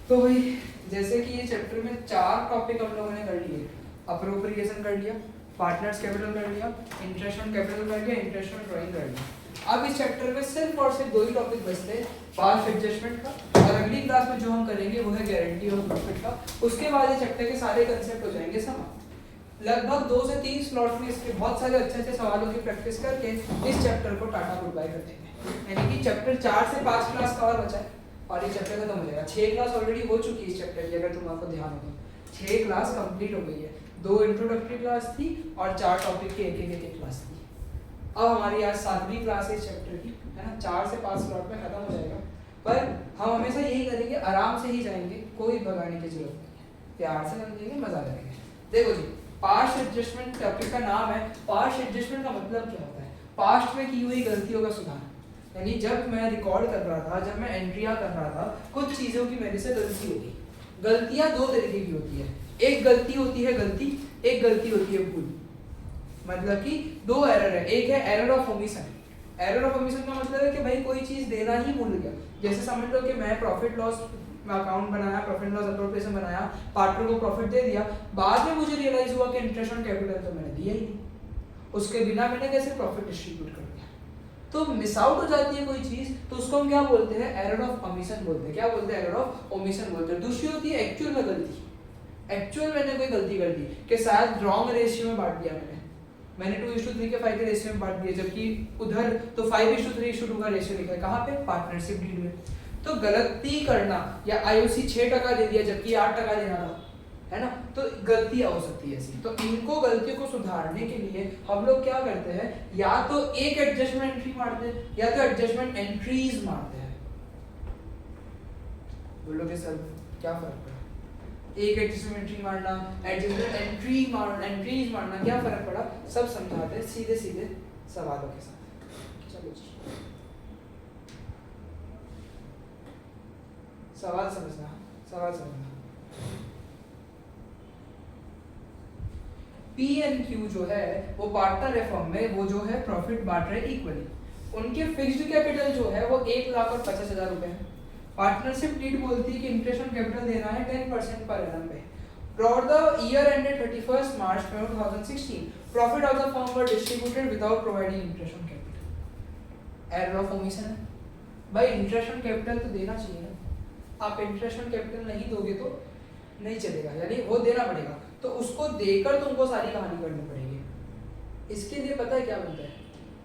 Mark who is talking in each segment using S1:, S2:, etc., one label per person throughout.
S1: तो भाई जैसे कि ये चैप्टर में 4 टॉपिक हम लोगों ने कर लिए। अप्रोप्रिएशन कर लिया, पार्टनर्स कैपिटल कर लिया, इंटरेस्ट ऑन कैपिटल कर लिया, इंटरेस्ट ऑन ड्राइंग कर लिया। अब इस चैप्टर में सिर्फ और सिर्फ 2 ही टॉपिक बचते हैं, पास्ट एडजस्टमेंट का, और अगली क्लास में जो हम करेंगे वो है गारंटी ऑफ प्रॉफिट का। उसके बाद ये चैप्टर के सारे कंसेप्ट हो जाएंगे समाप्त। लगभग 2 से 3 स्लॉट में इसके बहुत सारे अच्छे सवालों की प्रैक्टिस करके इस चैप्टर को टाटा गुड बाय कर देंगे। यानी कि चैप्टर 4 से 5 क्लास का और बचा है और ये चैप्टर खत्म हो जाएगा। 6 क्लास ऑलरेडी हो चुकी है इस चैप्टर की, अगर तुम आपको ध्यान हो तो 6 क्लास कंप्लीट हो गई है। 2 इंट्रोडक्टरी क्लास थी और 4 टॉपिक की एक क्लास थी। अब हमारी आज 7वीं क्लास है इस चैप्टर की, है ना। 4 से 5 स्लॉट में खत्म हो जाएगा, पर हम हमेशा यही करेंगे, आराम से ही जाएंगे, कोई भगाने की जरूरत नहीं है, प्यार से समझेंगे, मजा करेंगे। देखो जी, पास्ट एडजस्टमेंट टॉपिक का नाम है। पास्ट एडजस्टमेंट का मतलब क्या होता है? पास्ट में की हुई गलतियों का सुधार। यानी जब मैं रिकॉर्ड कर रहा था, जब मैं एंट्रियां कर रहा था, कुछ चीजों की मेरे से गलती होगी। गलतियां 2 तरीके की होती है, एक गलती होती है गलती, एक गलती होती है भूल। मतलब कि 2 एरर है, एक है error of omission. Error of omission का मतलब है कि भाई कोई चीज देना ही भूल गया। जैसे समझ लो कि मैं प्रॉफिट लॉस अकाउंट बनाया, प्रॉफिट लॉस अप्रोप्रिएशन बनाया, पार्टनर को प्रॉफिट दे दिया, बाद में मुझे रियलाइज हुआ कि इंटरेस्ट ऑन कैपिटल तो मैंने दिया ही नहीं, उसके बिना मैंने कैसे प्रॉफिट डिस्ट्रीब्यूट कर दिया। तो मिस आउट हो जाती है कोई चीज, तो उसको हम क्या बोलते हैं? एरर ऑफ ओमिशन बोलते हैं। क्या बोलते हैं? एरर ऑफ ओमिशन बोलते हैं। दूसरी होती है एक्चुअल में गलती। एक्चुअल मैंने कोई गलती कर दी कि शायद रॉन्ग रेशियो में बांट दिया मैंने 2:3 के 5 के रेशियो में बांट दिया, जबकि उधर तो 5:3:2 का रेशियो लिखा है। कहाँ पे? पार्टनरशिप डील में। तो गलती करना, या आईओसी 6% दे दिया जबकि 8% देना था, है ना। तो गलतियां हो सकती है ऐसी। तो इनको गलतियों को सुधारने के लिए हम लोग क्या करते हैं? या तो एक एडजस्टमेंट एंट्री मारते हैं, या तो एडजस्टमेंट एंट्रीज मारते हैं। बोलोगे सर क्या फर्क पड़ा? एक एडजस्टमेंट एंट्री मारना, एडजस्टमेंट एंट्रीज मारना, क्या फर्क पड़ा? सब समझाते हैं सीधे सीधे सवालों के साथ। चलो जी, सवाल समझना। पी एंड क्यू जो है वो पार्टनर है फर्म में, वो जो है प्रॉफिट बांट रहे इक्वली। उनके फिक्स्ड कैपिटल जो है वो 1,50,000 रुपए है। पार्टनरशिप डीड बोलती है कि इंटरेस्ट ऑन कैपिटल देना है 10% पर एनम पे। For the year ended 31st March 2016, profit of the firm were distributed without providing interest on capital. Error of omission है भाई, इंटरेस्ट ऑन कैपिटल तो देना चाहिए ना। आप इंटरेस्ट ऑन कैपिटल नहीं दोगे तो नहीं चलेगा, यानी वो देना पड़ेगा। तो उसको देकर तुमको सारी कहानी करनी पड़ेगी। इसके लिए पता है क्या बनता है?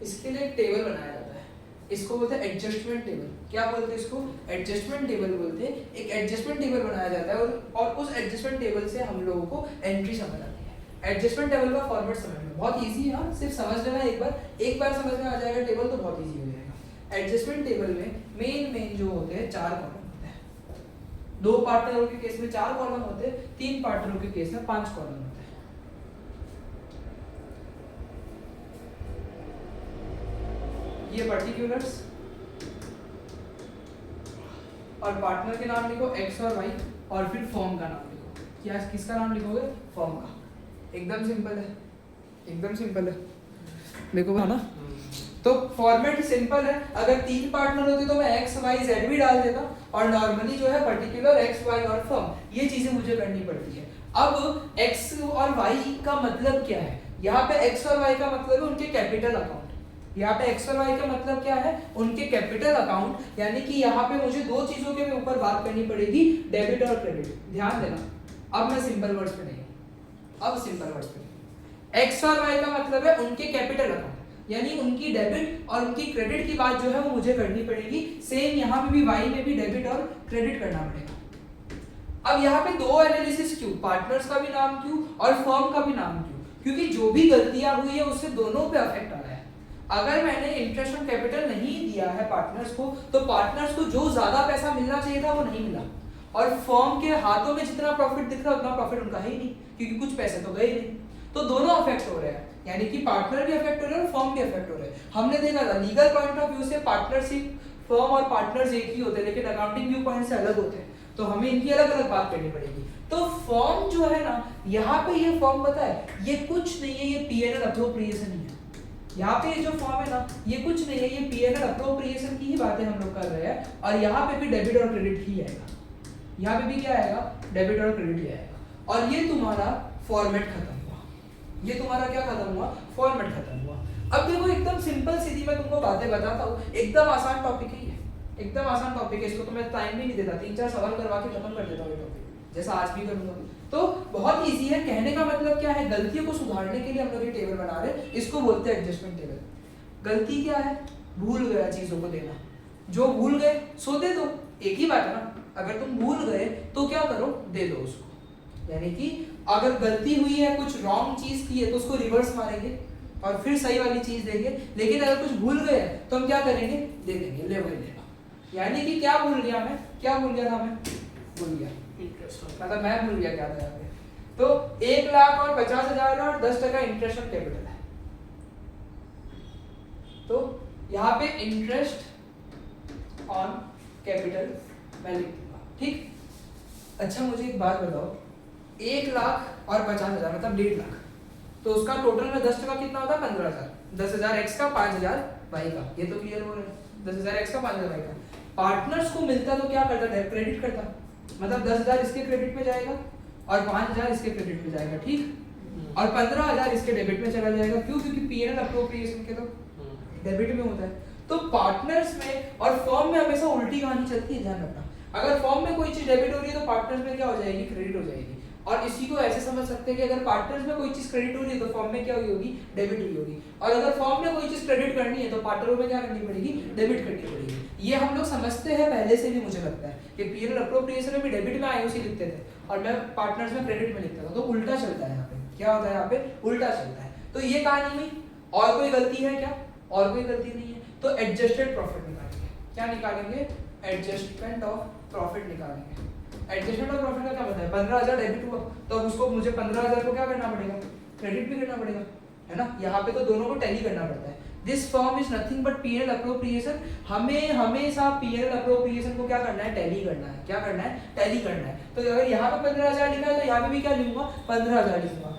S1: इसके लिए एक टेबल बनाया जाता है, इसको बोलते हैं एडजस्टमेंट टेबल। क्या बोलते हैं इसको? एडजस्टमेंट टेबल बोलते हैं। एक एडजस्टमेंट टेबल बनाया जाता है और उस एडजस्टमेंट टेबल से हम लोगों को एंट्री समझ आती है। एडजस्टमेंट टेबल का फॉर्मेट समझ लो, बहुत इजी है, सिर्फ समझ लेना एक बार समझ में आ जाएगा टेबल तो बहुत इजी हो जाएगा। एडजस्टमेंट टेबल में मेन जो होते हैं 4 कॉलम होते हैं। 2 पार्टनरों के केस में 4 कॉलम होते हैं, 3 पार्टनरों के केस में 5 कॉलम होते हैं। ये पर्टिकुलर्स और पार्टनर के नाम लिखो एक्स और वाई, और फिर फर्म का नाम लिखो। क्या किसका नाम लिखोगे? फर्म का। एकदम सिंपल है, देखो ना। तो फॉर्मेट सिंपल है। अगर 3 पार्टनर होते तो मैं एक्स वाई जेड भी डाल देता, और नॉर्मली जो है पर्टिकुलर एक्स वाई और फर्म, ये चीजें मुझे करनी पड़ती है। अब एक्स और वाई का मतलब क्या है? यहाँ पे एक्स और वाई का मतलब है उनके कैपिटल अकाउंट। यहाँ पे एक्स और वाई का मतलब क्या है? उनके कैपिटल अकाउंट। यानी कि यहाँ पे मुझे 2 चीजों के ऊपर बात करनी पड़ेगी, डेबिट और क्रेडिट। ध्यान देना, अब मैं सिंपल वर्ड्स पे नहीं, एक्स और वाई का मतलब है उनके कैपिटल अकाउंट, यानी उनकी डेबिट और उनकी क्रेडिट की बात जो है वो मुझे करनी पड़ेगी। सेम यहाँ पे भी वाई में भी डेबिट और क्रेडिट करना पड़ेगा। अब यहाँ पे 2 एनालिसिस क्यों? पार्टनर्स का भी नाम क्यों और फर्म का भी नाम क्यों? क्योंकि जो भी गलतियां हुई है उससे दोनों पे अफेक्ट आ रहा है। अगर मैंने इंटरेस्ट ऑन कैपिटल नहीं दिया है पार्टनर्स को, तो पार्टनर्स को जो ज्यादा पैसा मिलना चाहिए था वो नहीं मिला, और फर्म के हाथों में जितना प्रॉफिट दिख रहा है उतना प्रॉफिट उनका है ही नहीं, क्योंकि कुछ पैसे तो गए नहीं। तो दोनों अफेक्ट हो रहे हैं, यानी कि पार्टनर भी अफेक्ट हो रहे हैं और फर्म भी अफेक्ट हो रहे हैं। हमने देखा था लीगल पॉइंट ऑफ व्यू से पार्टनरशिप, फर्म और पार्टनर्स एक ही होते हैं, लेकिन अकाउंटिंग व्यू पॉइंट से अलग होते हैं, तो हमें इनकी अलग अलग बात करनी पड़ेगी। तो फर्म जो है ना, यहाँ पे ये फर्म पता है ये कुछ नहीं है, ये पीएनएल अप्रोप्रिएशन ही है। यहाँ पे जो फॉर्म है ना, ये कुछ नहीं है, ये पीएनएल अप्रोप्रिएशन की ही बातें हम लोग कर रहे हैं, और यहाँ पे भी डेबिट और क्रेडिट ही आएगा। यहाँ पे भी क्या आएगा, डेबिट और क्रेडिट ही आएगा। और ये तुम्हारा फॉर्मेट खत्म हुआ, ये तुम्हारा क्या खत्म हुआ, फॉर्मेट खत्म हुआ। अब देखो एकदम सिंपल सीधी मैं तुमको बातें बताता हूँ, एकदम आसान टॉपिक है ये, एकदम आसान टॉपिक है, इसको तो मैं टाइम भी नहीं देता, 3-4 सवाल करवा के खत्म कर देता हूँ ये टॉपिक, जैसा आज भी करूंगा। तो बहुत इजी है, कहने का मतलब क्या है, गलतियों को सुधारने के लिए हम लोग ये टेबल बना रहे हैं, इसको बोलते हैं एडजस्टमेंट टेबल। गलती क्या है, भूल गया चीजों को देना, जो भूल गए सो दे दो, एक ही बात है ना। अगर तुम भूल गए तो क्या करो, दे दो उसको। यानी कि अगर गलती हुई है, कुछ रॉन्ग चीज की है तो उसको रिवर्स मारेंगे और फिर सही वाली चीज देंगे। लेकिन अगर कुछ भूल गए तो हम क्या करेंगे, दे देंगे, ले भाई लेना। यानी कि क्या भूल गया मैं, क्या भूल गया था मैं, भूल गया इंटरेस्ट, मतलब मैं भूल गया क्या था यहाँ पे। तो 1,50,000 और 10% इंटरेस्ट ऑन कैपिटल है, तो यहाँ पे इंटरेस्ट ऑन कैपिटल मैं लिख दूंगा, ठीक। अच्छा मुझे एक बात बताओ, 1,50,000 मतलब 1.5 लाख, तो उसका टोटल में 10% कितना होता है, 15,000। 10,000 एक्स का, 5,000 वाई का, ये तो क्लियर हो रहा है। 10,000 एक्स का, 5,000 वाई का। पार्टनर्स को मिलता तो क्या करता है, क्रेडिट करता, मतलब 10,000 इसके क्रेडिट में जाएगा और 5,000 इसके क्रेडिट में जाएगा, ठीक। और 15,000 इसके डेबिट में चला जाएगा, क्यों, क्योंकि पीएनएल अप्रोप्रिएशन के तो डेबिट में होता है। तो पार्टनर्स में और फर्म में हमेशा उल्टी कहानी चलती है, ध्यान रखना। अगर फर्म में कोई चीज डेबिट हो रही है तो पार्टनर्स में क्या हो जाएगी, क्रेडिट हो जाएगी। और इसी को ऐसे समझ सकते हैं कि अगर पार्टनर्स में कोई चीज क्रेडिट हो रही है तो फर्म में क्या हुई होगी, डेबिट हुई होगी। और अगर फर्म में कोई चीज क्रेडिट करनी है तो पार्टनरों में क्या करनी पड़ेगी, डेबिट करनी पड़ेगी। ये हम लोग समझते हैं पहले से भी, मुझे लगता है कि पीएनएल अप्रोप्रिएशन में भी डेबिट में आईओसी लिखते थे और मैं पार्टनर्स में क्रेडिट में लिखता था, तो उल्टा चलता है यहाँ पे। क्या होता है यहाँ पे, उल्टा चलता है। तो ये कहानी हुई। और कोई गलती है क्या, और कोई गलती नहीं है। तो एडजस्टेड प्रॉफिट निकालेंगे, क्या निकालेंगे, एडजस्टमेंट ऑफ प्रॉफिट निकालेंगे। एडजस्टमेंट ऑफ प्रॉफिट का क्या मतलब है, 15,000 डेबिट हुआ तो उसको मुझे 15,000 को क्या करना पड़ेगा, क्रेडिट भी करना पड़ेगा, है ना। यहाँ पे तो दोनों को टैली करना पड़ता है। This form is nothing but PNL appropriation. हमें हमेशा पीएनएल अप्रोप्रिएशन को क्या करना है, टैली करना है। क्या करना है, टैली करना है। तो अगर यहाँ पे 15,000 लिखा है तो यहाँ पे भी क्या लिखूंगा, 15,000 लिखूंगा।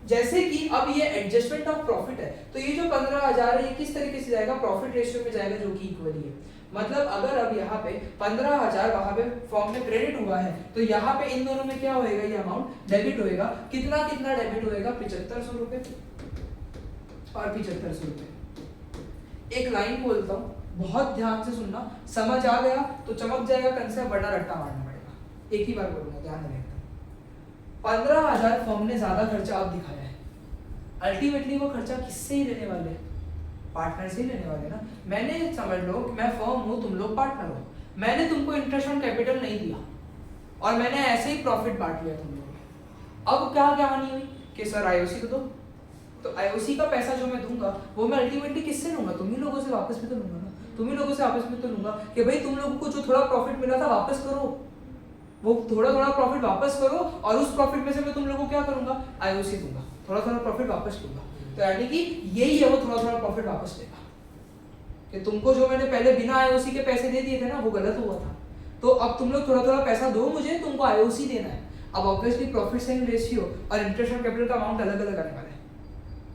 S1: जैसे कि अब ये एडजस्टमेंट ऑफ प्रॉफिट है, तो ये जो 15,000 है ये किस तरीके से जाएगा, प्रॉफिट रेशियो में जाएगा, जो कि इक्वली है। मतलब अगर अब यहाँ पे 15,000 वहां पे फॉर्म में क्रेडिट हुआ है तो यहाँ पे इन दोनों में क्या होएगा, ये अमाउंट डेबिट होएगा। कितना कितना डेबिट होएगा, 7,500 रुपए और 7,500 रुपए। एक लाइन बोलता हूँ, बहुत ध्यान से सुनना, समझ आ गया तो चमक जाएगा कंसेप्ट, वरना रट्टा मारना पड़ेगा। एक ही बार बोलूंगा, ध्यान रखना। 15,000 फर्म ने ज्यादा खर्चा अब दिखाया है, अल्टीमेटली वो खर्चा किससे ही लेने वाले हैं, पार्टनर से ही लेने वाले ना। मैंने समझ लो कि मैं फर्म हूँ, तुम लोग पार्टनर हो, मैंने तुमको इंटरेस्ट ऑन कैपिटल नहीं दिया और मैंने ऐसे ही प्रॉफिट बांट लिया तुम लोगों। अब क्या कहानी हुई कि सर आईओसी तो दो, तो आईओसी का पैसा जो मैं दूंगा वो मैं अल्टीमेटली किससे लूंगा, तुम ही लोगों से वापस भी तो लूंगा ना। तुम ही लोगों से वापस भी तो लूंगा कि भाई तुम लोगों को जो थोड़ा प्रॉफिट मिला था वापस करो, वो थोड़ा थोड़ा प्रॉफिट वापस करो और उस प्रॉफिट में से मैं तुम लोगों को क्या करूंगा, आईओसी दूंगा, थोड़ा थोड़ा प्रॉफिट वापस दूंगा। तो यानी कि यही है, वो थोड़ा थोड़ा प्रॉफिट वापस देगा। कि तुमको जो मैंने पहले बिना आईओसी के पैसे दे दिए थे ना, वो गलत हुआ था, तो अब तुम लोग थोड़ा थोड़ा पैसा दो मुझे, तुमको आईओसी देना है। अब ऑब्वियसली प्रॉफिट शेयरिंग रेशियो और इंटरेस्ट ऑन कैपिटल का अमाउंट अलग अलग आने वाला है।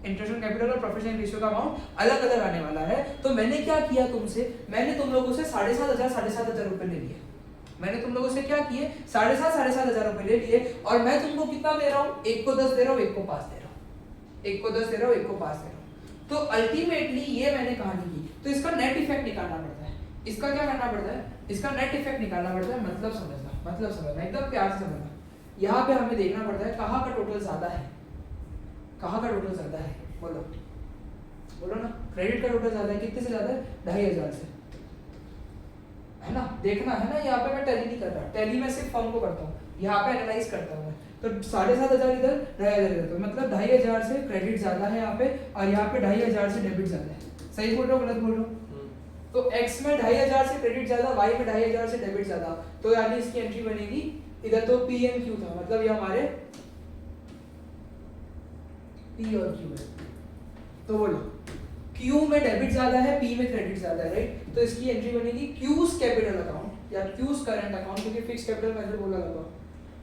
S1: इंटरेस्ट ऑन कैपिटल और प्रॉफिट शेयरिंग रेशियो का अमाउंट अलग अलग आने वाला है। तो मैंने क्या किया तुमसे, मैंने तुम लोगों से 7,500 रुपए ले लिए। मैंने तुम लोगों से क्या किए, 7,500 रुपए ले लिए और मैं तुमको कितना दे रहा हूँ, एक को 10 दे रहा हूँ, एक को 5 दे रहा हूँ, एक को 10 दे रहा हूँ, एक को 5 दे रहा हूँ। तो अल्टीमेटली ये मैंने कहानी की, तो इसका नेट इफेक्ट निकालना पड़ता है। इसका क्या करना पड़ता है, इसका नेट इफेक्ट निकालना पड़ता है। मतलब समझना एकदम प्यार से समझना। यहाँ पे हमें देखना पड़ता है कहाँ का टोटल ज्यादा है, कहाँ का टोटल ज्यादा है, बोलो बोलो ना। क्रेडिट का टोटल ज्यादा है, कितने से ज्यादा है, 2,500 से, है ना। देखना है ना, यहाँ पे मैं टैली नहीं कर रहा, टैली मैं सिर्फ फर्म को करता हूँ, यहाँ पे एनालाइज करता हूँ। तो 7,500 इधर, 2,500 इधर, तो मतलब 2,500 से क्रेडिट ज्यादा है यहाँ पे और यहाँ पे 2,500 से डेबिट ज्यादा है। सही बोल रहा हूँ, गलत बोल रहा हूँ? तो x में 2,500 से क्रेडिट ज्यादा, y में 2,500 से डेबिट ज्यादा, तो यानी इसकी एंट्री बनेगी इधर। तो P and Q था, मतलब ये हमारे P और Q है। तो बोलो Q में डेबिट ज्यादा है, P में क्रेडिट ज्यादा है, राइट। तो इसकी एंट्री बनेगी Q's कैपिटल अकाउंट या Q's करंट अकाउंट, क्योंकि फिक्स कैपिटल मैंने बोला लगा,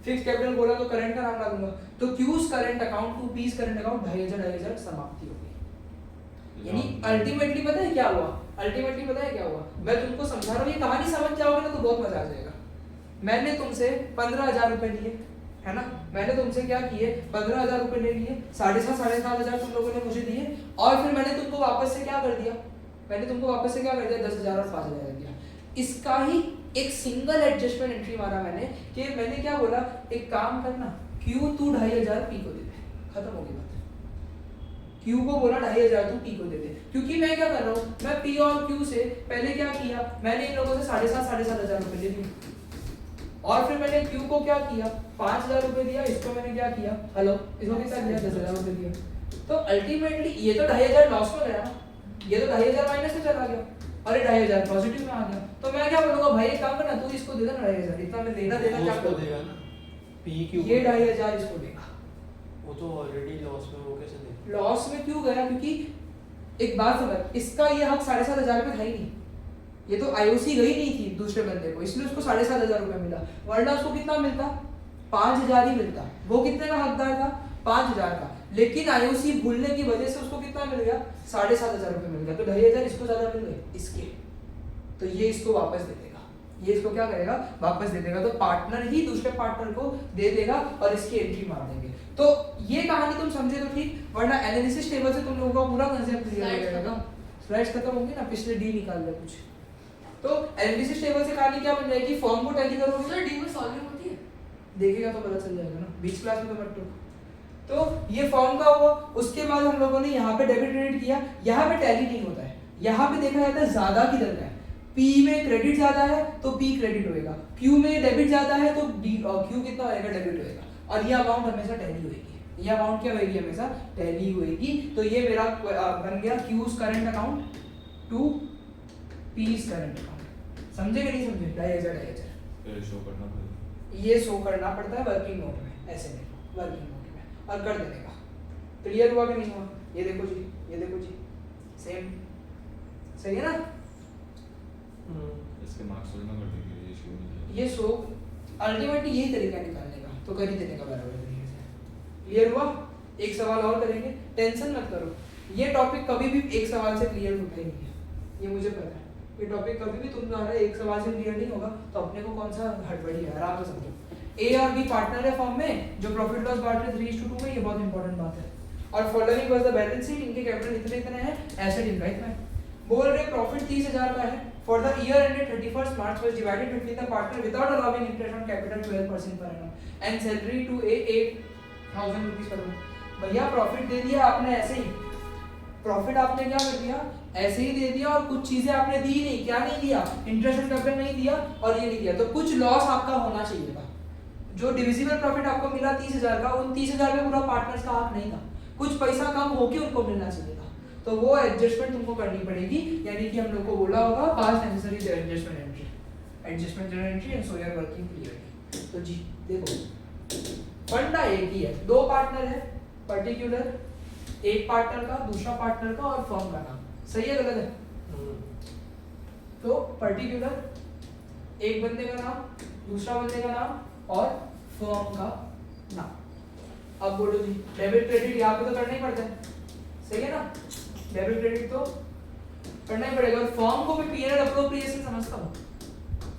S1: फिक्स कैपिटल बोला तो करंट का नाम डालूंगा। तो Q's current account to P's current account 2,500 समाप्ति हो गई। यानी अल्टीमेटली पता है क्या हुआ, मैं तुमको समझा रहा हूँ, ये कहानी समझ जाओगे ना तो बहुत मजा आ जाएगा। मैंने तुमसे 15,000 रुपए लिए, है ना, मैंने तुमसे क्या किए 15,000 रुपए ले लिए, 7,500 तुम लोगों ने मुझे दिए, और फिर मैंने तुमको वापस से क्या कर दिया, मैंने तुमको वापस से क्या कर दिया 10,000 और 5,000 दिया। इसका ही एक सिंगल एडजस्टमेंट एंट्री मारा मैंने कि मैंने क्या बोला, एक काम करना क्यू तू 2,500 पी को दे दे, खत्म हो गई बात। क्यू को बोला 2,500 तू पी को दे दे, क्योंकि मैं क्या कर रहा हूँ, मैं पी और क्यू से पहले क्या किया, मैंने इन लोगों से 7,500 रुपए ले लिए, और फिर मैंने क्यू को क्या किया 5,000 रुपए दिया, इसको मैंने क्या किया, हेलो, इसको कितना दिया 10,000 रुपए दिया। तो अल्टीमेटली ये तो 2,500 लॉस में गया ना, ये तो 2,500 माइनस में चला गया, अरे 2,500 पॉजिटिव में आ गया। तो मैं क्या बोलूंगा, भाई एक काम करना, तू इसको दे देना 2,500, इतना मैं लेना देना क्या कर देगा ना,
S2: पी क्यू
S1: ये 2,500 इसको देगा,
S2: वो तो ऑलरेडी लॉस में, वो कैसे देगा,
S1: लॉस में क्यों गया, क्योंकि एक बात समझ, इसका ये हक 7,500 रुपए था ही नहीं, ये तो आईओसी गई नहीं थी दूसरे बंदे को, इसलिए उसको 7,500 रुपए मिला, वरना उसको कितना मिलता 5,000 ही मिलता। वो कितने का हकदार था 5,000 का, लेकिन आईओसी भूलने की वजह से उसको कितना मिल गया 7,500 रुपए मिल गया, तो 2,500 इसको ज्यादा मिल गए इसके, तो ये इसको वापस दे देगा, ये इसको क्या करेगा वापस दे देगा, तो पार्टनर ही दूसरे पार्टनर को दे देगा और इसकी एंट्री मार देंगे। तो ये कहानी तुम समझे तो ठीक, वरना एनालिसिस टेबल से तुम लोगों का पूरा कंसेप्ट क्लियर हो जाएगा। स्लाइड्स खत्म होंगी ना, पिछले डी निकाल ले कुछ, तो एनालिसिस टेबल से कहानी क्या बन जाएगी, फॉर्म को टैली करोगे,
S3: सर डी में सॉल्विंग होती है,
S1: देखेगा तो पता चल जाएगा ना, बीच क्लास में तो मत टोक। तो ये फॉर्म का हुआ, उसके बाद हम लोगों ने यहाँ पे डेबिट क्रेडिट किया, यहाँ पे टैली नहीं होता है, यहाँ पे देखा जाता है ज्यादा किधर का है, पी में क्रेडिट ज्यादा है तो पी क्रेडिट होएगा, क्यू में डेबिट ज्यादा है तो क्यू कितना होएगा डेबिट होएगा, और ये अमाउंट हमेशा टैली होएगी, ये अमाउंट क्या होएगी हमेशा टैली होएगी। तो ये मेरा बन गया Q's current account to P's current account, समझे कि नहीं समझे, 2,500
S4: शो करना पड़ेगा,
S1: ये शो करना पड़ता है वर्किंग नोट में, ऐसे नहीं वर्किंग नोट में, और कर देने का। क्लियर हुआ कि नहीं हुआ, ये देखो जी, ये देखो जी, सेम सही है ना,
S4: इसके मार्क्स थोड़ी ना कर देंगे, ये शो नहीं किया,
S1: ये शो अल्टीमेटली यही तरीका निकालने का, तो कर ही देने का बराबर तरीके से। क्लियर हुआ, एक सवाल और करेंगे, टेंशन मत करो, ये टॉपिक कभी भी एक सवाल से क्लियर होता ही नहीं है, ये मुझे पता है, ये टॉपिक कभी भी तुम द्वारा एक सवाल से क्लियर नहीं होगा, तो अपने को कौन सा हड़बड़ी है, आराम से समझो। ए और बी पार्टनर है फॉर्म में, जो प्रॉफिट लॉस बांट रहे 3:2 में, ये बहुत इंपॉर्टेंट बात है। और following was the balance sheet, इनके कैपिटल इतने इतने हैं, एसेट इनका इतना है। बोल रहे प्रॉफिट 30,000 का है for the year ended 31st March was divided between the partner without allowing interest on capital 12% per annum and salary to a 8,000 rupees per month। भैया प्रॉफिट दे दिया आपने ऐसे ही, प्रॉफिट आपने क्या कर दिया ऐसे ही दे दिया, और कुछ चीजें आपने दी नहीं, क्या नहीं दिया, इंटरेस्ट एंड कैपिटल नहीं दिया और ये नहीं दिया, तो कुछ लॉस आपका होना चाहिए था। जो डिविजिबल प्रॉफिट आपको मिला 30,000 का, उन 30,000 में पूरा पार्टनर्स का हक नहीं था, कुछ पैसा कम होके उनको मिलना चाहिए था, तो वो एडजस्टमेंट तुमको करनी पड़ेगी, यानी कि हम लोग को बोला होगा past necessary adjustment entry, adjustment general entry and so your working clear. तो जी देखो फंडा एक ही है, दो पार्टनर है, पर्टिकुलर एक पार्टनर का, दूसरा पार्टनर का और फर्म का नाम, सही है गलत है, तो पर्टिकुलर एक बंदे का नाम, दूसरा बंदे का नाम और फर्म का नाम। अब बोलो जी डेबिट क्रेडिट यहाँ पे तो करना ही पड़ता है, सही है ना, डेबिट क्रेडिट तो करना ही पड़ेगा। और फर्म को मैं पीएनएल अप्रोप्रिएशन समझता हूँ,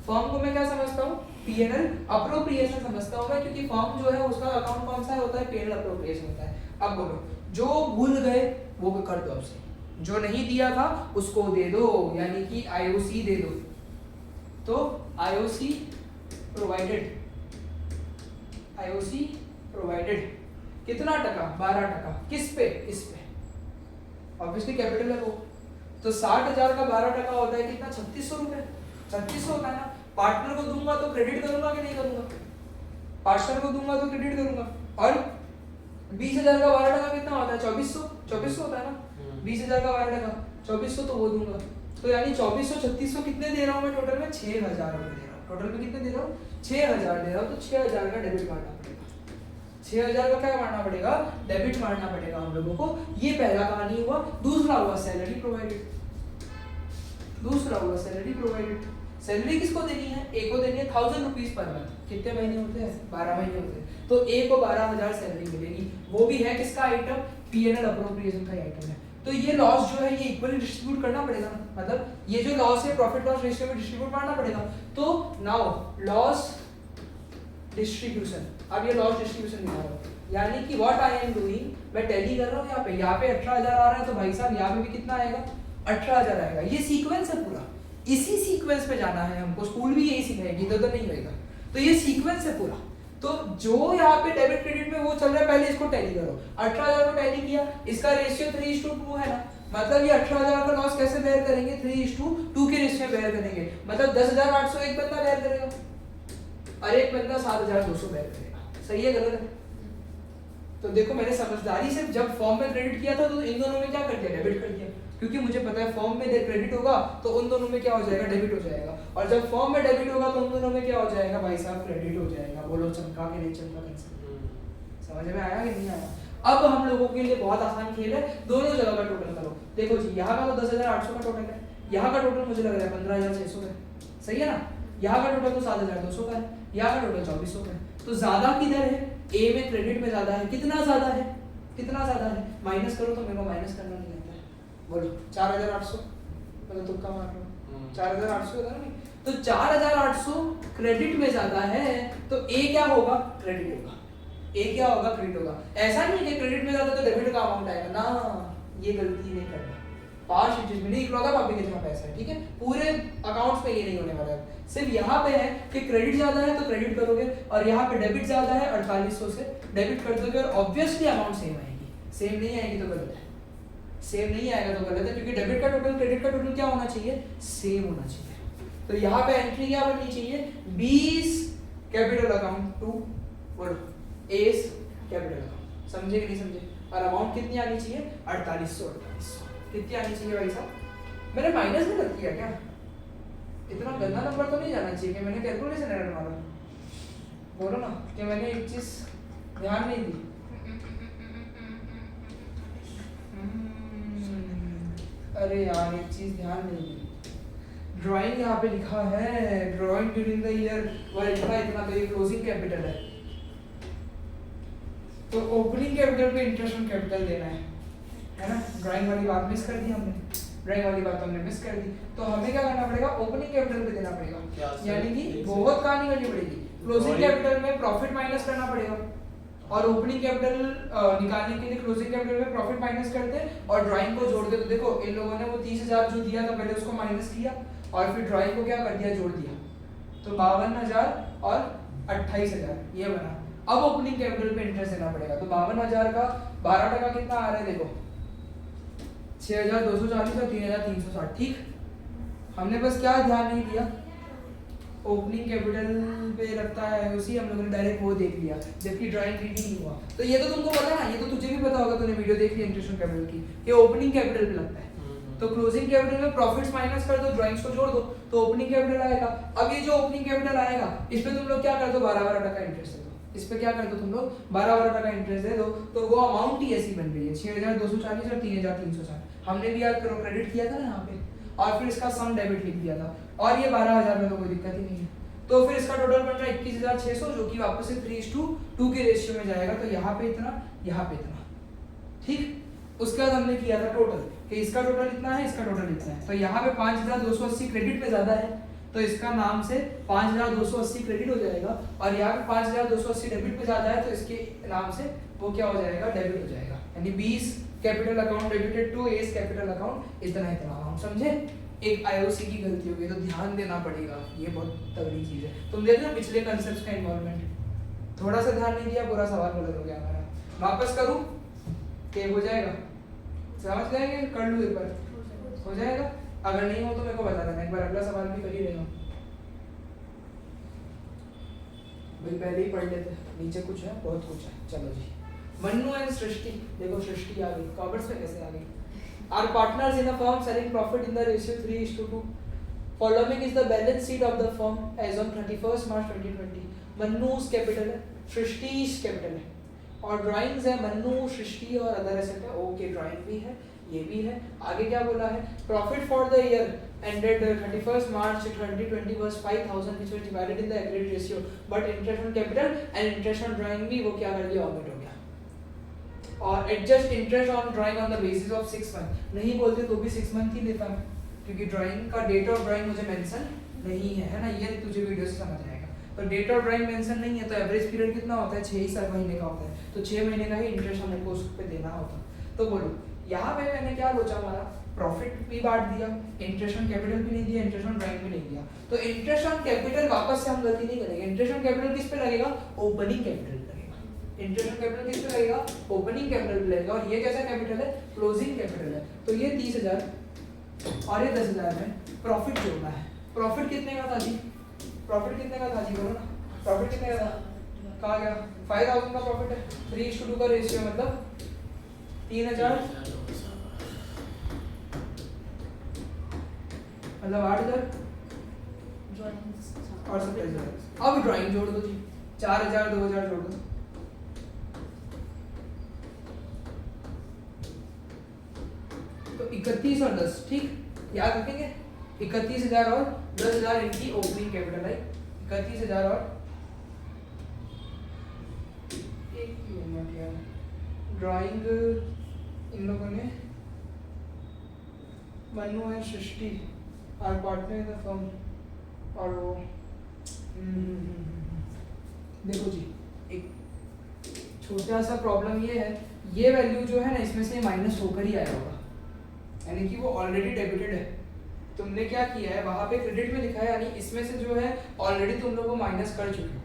S1: फर्म को मैं क्या समझता हूँ पीएनएल अप्रोप्रिएशन समझता हूँ मैं, क्योंकि फर्म जो है उसका अकाउंट कौन सा है होता है पीएनएल अप्रोप्रिएशन होता है। अब बोलो जो भूल गए वो कर दो, आपसे जो नहीं दिया था उसको दे दो, यानी कि आईओसी दे दो, तो आईओसी प्रोवाइडेड, आईओसी प्रोवाइडेड कितना टका 12%, किस पे, इस पे ऑब्वियसली कैपिटल है वो, तो 60,000 का 12% होता है कितना 3,600 रुपए, 3,600 होता है ना। पार्टनर को दूंगा तो क्रेडिट करूंगा कि नहीं करूंगा, पार्टनर को दूंगा तो क्रेडिट करूंगा, और 20,000 का 12% कितना होता है 2400 होता है ना, 20,000 का 12% 2400, तो वो दूंगा, तो यानी 2400 3600 कितने दे रहा हूँ मैं टोटल में 6,000 रुपए दे रहा हूँ, टोटल में कितने दे रहा हूँ 6,000 दे रहा हूँ, तो 6,000 का डेबिट मारना पड़ेगा, 6,000 का क्या मारना पड़ेगा डेबिट मारना पड़ेगा हम लोगों को। ये पहला कहानी हुआ। दूसरा हुआ सैलरी प्रोवाइडेड, दूसरा हुआ सैलरी प्रोवाइडेड। सैलरी किसको देनी है, ए को देनी है 1,000 रुपीज पर मंथ, कितने महीने होते हैं 12 महीने होते हैं, तो ए को 12,000 सैलरी मिलेगी, वो भी है किसका आइटम पीएनएल अप्रोप्रिएशन का आइटम है। तो ये लॉस जो है ये इक्वली डिस्ट्रीब्यूट करना पड़ेगा ना, मतलब ये जो लॉस है प्रॉफिट लॉस रेशियो में डिस्ट्रीब्यूट करना पड़ेगा। तो नाउ लॉस डिस्ट्रीब्यूशन, अब ये लॉस डिस्ट्रीब्यूशन दिखा रहा हूँ, यानी कि व्हाट आई एम डूइंग, मैं टैली कर रहा हूँ यहाँ पे 18,000 आ रहा है, तो भाई साहब यहाँ पे भी कितना आएगा 18,000 आएगा। ये सीक्वेंस है पूरा, इसी सीक्वेंस पे जाना है हमको, स्कूल भी यही सिखाएगी, इधर तो नहीं होएगा। तो ये सीक्वेंस है पूरा, तो जो यहाँ पे डेबिट क्रेडिट में वो चल रहा है, पहले इसको टैली करो। 18,000 को टैली किया, इसका रेशियो 3:2 है ना, मतलब ये 18,000 का लॉस कैसे बेयर करेंगे, 3:2 के रेशियो बेयर करेंगे, मतलब 10,800 एक बंदा बेयर करेगा और एक बंदा 7,200 बेयर करेगा। सही है गलत है? तो देखो मैंने समझदारी से जब फॉर्म में क्रेडिट किया था तो इन दोनों में क्या कर दिया, डेबिट कर दिया, क्योंकि मुझे पता है फॉर्म में क्रेडिट होगा तो उन दोनों में क्या हो जाएगा, डेबिट हो जाएगा, और जब फॉर्म में डेबिट होगा तो उन दोनों में क्या हो जाएगा भाई साहब, क्रेडिट हो जाएगा। बोलो चमका के नहीं चमका कंसेप्ट समझ में आया कि नहीं आया? अब हम लोगों के लिए बहुत आसान खेल है, दोनों जगह का टोटल करो। देखो जी यहाँ का तो 10,800 का टोटल है, यहाँ का टोटल मुझे लग रहा है 15,600 का है, सही है ना, यहाँ का टोटल तो 7,200 का है, यहाँ का टोटल 2,400 का है, तो ज्यादा किधर है, ए में क्रेडिट में ज्यादा है, कितना ज्यादा है, कितना ज्यादा है, माइनस करो, तो मेरे को माइनस करना नहीं आता है, बोलो 4,800, मतलब तुक्का मार रहा हूँ, 4,800 होगा ना, तो 4,800 क्रेडिट में ज्यादा है, तो ए क्या होगा, क्रेडिट होगा, ए क्या होगा, क्रेडिट होगा। ऐसा नहीं कि क्रेडिट में ज्यादा तो डेबिट का अमाउंट आएगा ना, ये गलती नहीं करना, पार्ट शीट में नहीं इकलौता टॉपिक कितना पैसा है, ठीक है, पूरे अकाउंट्स में ये नहीं होने वाला है, सिर्फ यहाँ पे है कि क्रेडिट ज्यादा है तो क्रेडिट करोगे, और यहाँ पे डेबिट ज्यादा है 4800 से डेबिट कर दोगे, और ऑब्वियसली अमाउंट सेम आएगी, सेम नहीं आएगी तो गलत है, सेम नहीं आएगा तो गलत है, क्योंकि डेबिट का टोटल क्रेडिट का टोटल क्या होना चाहिए, सेम होना चाहिए। तो यहाँ पे एंट्री क्या बननी चाहिए, 20 कैपिटल अकाउंट टू बोलो एस कैपिटल अकाउंट, समझे कि नहीं समझे, और अमाउंट कितनी आनी चाहिए 4800 कितनी आनी चाहिए भाई साहब, मैंने माइनस में कर दिया क्या, इतना गंदा नंबर तो नहीं जाना चाहिए कि मैंने कैलकुलेशन एरर मारा, बोलो ना कि मैंने एक चीज ध्यान नहीं दी, अरे यार एक चीज ध्यान नहीं दी, ड्राइंग यहाँ पे लिखा है, ड्राइंग ड्यूरिंग द ईयर वह लिखा है इतना, तो ये क्लोजिंग कैपिटल है, तो ओपनिंग कैपिटल पे इंटरेस्ट ऑन कैपिटल देना है ना, ड्राइंग वाली बात मिस कर दी हमने, ड्राइंग वाली बात हमने मिस कर दी, तो हमें क्या करना पड़ेगा, ओपनिंग कैपिटल पे देना पड़ेगा, यानी कि बहुत कहानी करनी पड़ेगी, क्लोजिंग कैपिटल में प्रॉफिट माइनस करना पड़ेगा, और ओपनिंग कैपिटल निकालने के लिए क्लोजिंग कैपिटल में प्रॉफिट माइनस करते और ड्राइंग को जोड़ते, तो देखो इन लोगों ने वो 30,000 जो दिया था पहले उसको माइनस किया, और फिर ड्राइंग को क्या कर दिया, जोड़ दिया, तो 52,000 और 28,000 ये बना। अब ओपनिंग कैपिटल पे इंटरेस्ट देना पड़ेगा, तो 52,000 का 12% कितना आ रहा है, देखो 6,240 और 3,360, ठीक, हमने बस क्या ध्यान नहीं दिया, ओपनिंग कैपिटल पे लगता है उसी, हम लोगों ने डायरेक्ट वो देख लिया, जबकि ड्राइंग रीडिंग नहीं हुआ, तो ये तो तुमको पता है ना, ये तो तुझे भी पता होगा, तूने वीडियो देख ली इंटरेस्ट ऑन कैपिटल की, ये ओपनिंग कैपिटल पे लगता है, तो क्लोजिंग कैपिटल में प्रॉफिट्स माइनस कर दो, ड्राइंग्स को जोड़ दो, तो ओपनिंग कैपिटल आएगा। अब ये जो ओपनिंग कैपिटल आएगा इस पे तुम लोग क्या कर दो, 12% इंटरेस्ट दे दो, इस पे क्या कर दो तुम लोग 12% इंटरेस्ट दे दो, तो वो अमाउंट ही ऐसी बन रही है 6,240 और 3,360, हमने भी याद करो क्रेडिट किया था ना यहाँ पे, और फिर इसका सम डेबिट लिख दिया था, और ये 12,000 में तो कोई दिक्कत ही नहीं है, तो फिर इसका टोटल बन रहा है 21,600, जो कि वापस से 3:2 के रेशियो में जाएगा, तो यहाँ पे इतना, यहाँ पे इतना, ठीक। उसके बाद हमने किया था टोटल कि इसका टोटल इतना है, इसका टोटल इतना है, तो यहाँ पे 5,280 क्रेडिट में ज्यादा है, तो इसका नाम से 5,280 क्रेडिट हो जाएगा, और यहाँ पे 5,280 डेबिट पे ज्यादा है, तो इसके नाम से वो क्या हो जाएगा, डेबिट हो जाएगा, यानी 20 capital account debited to S capital account, इतना इतना अमाउंट, समझे। एक आईओसी की गलती होगी तो ध्यान देना पड़ेगा, ये बहुत तगड़ी चीज है। तुम देखो ना पिछले कंसेप्ट का इन्वॉल्वमेंट, थोड़ा सा ध्यान नहीं दिया, पूरा सवाल गलत हो गया हमारा। वापस करूं के हो जाएगा, समझ जाएंगे, कर लूं एक बार, हो जाएगा, अगर नहीं हो तो मेरे को बता देना, एक बार अगला सवाल भी कर ही रहे हो भाई, पहले ही पढ़ लेते, नीचे कुछ है, बहुत कुछ है। चलो जी, मन्नू एंड सृष्टि, देखो सृष्टि आ गई, कॉमर्स में कैसे आ गई। Are partners in a firm selling profit in the ratio 3:2? Following is the balance sheet of the firm as on 31st March 2020. मन्नू's capital है, सृष्टि's कैपिटल है, और ड्राइंग्स है मन्नू, सृष्टि और अदर एसेट है। ओके, ड्राइंग भी है, ये भी है। आगे क्या बोला है, profit for the year ended 31st March 2020 was 5,000 which was divided in the agreed ratio, but interest on capital and interest on drawing भी वो क्या कर दिया, omit हो गया। और adjust interest on drawing on the basis of 6 month, नहीं बोलते तो भी 6 मंथ ही देता मैं, क्योंकि ड्राइंग का डेट ऑफ ड्राइंग मुझे मेंशन नहीं है, है ना, ये तुझे वीडियो से समझ आएगा। तो डेट ऑफ ड्राइंग मेंशन नहीं है, तो एवरेज पीरियड कितना होता है, 6 ही 7 महीने का होता है, तो 6 महीने का ही इंटरेस्ट हमको उस पे देना होता। तो बोलो यहाँ पे मैंने क्या सोचा, हमारा प्रॉफिट भी बांट दिया, इंटरेस्ट ऑन कैपिटल भी नहीं दिया, इंटरेस्ट ऑन ड्राइंग भी नहीं दिया, तो इंटरेस्ट ऑन कैपिटल वापस से हम गलती नहीं करेंगे। इंटरेस्ट ऑन कैपिटल किस पे लगेगा, ओपनिंग कैपिटल लगेगा। इंटरेस्ट ऑन कैपिटल किस पे लगेगा, ओपनिंग कैपिटल पे लगेगा, और ये कैसा कैपिटल है, क्लोजिंग कैपिटल है। तो ये 30,000 और ये 10,000 में प्रॉफिट जोड़ना है। प्रॉफिट कितने का था जी, प्रॉफिट कितने का था जी, बोलो ना, प्रॉफिट कितने का था, कहा गया 5,000 का प्रॉफिट है, 3:2 का रेशियो मतलब 3,000 मतलब 8,000 और 27,000। अब ड्राइंग जोड़ दो जी, 4,000 2,000 जोड़ दो, तो 31 और 10, ठीक याद रखेंगे, 31,000 और 10,000 इनकी ओपनिंग कैपिटल है। 31,000 और एक मिनट यार, ड्राइंग इन लोगों ने, मनु है, Srishti are partner in the firm, और वो देखो जी, एक छोटा सा प्रॉब्लम ये है, ये वैल्यू जो है ना इसमें से माइनस होकर ही आया होगा, यानी कि वो ऑलरेडी डेबिटेड है। तुमने क्या किया है, वहां पे क्रेडिट में लिखा है, यानी इसमें से जो है ऑलरेडी तुम लोग वो माइनस कर चुके हो,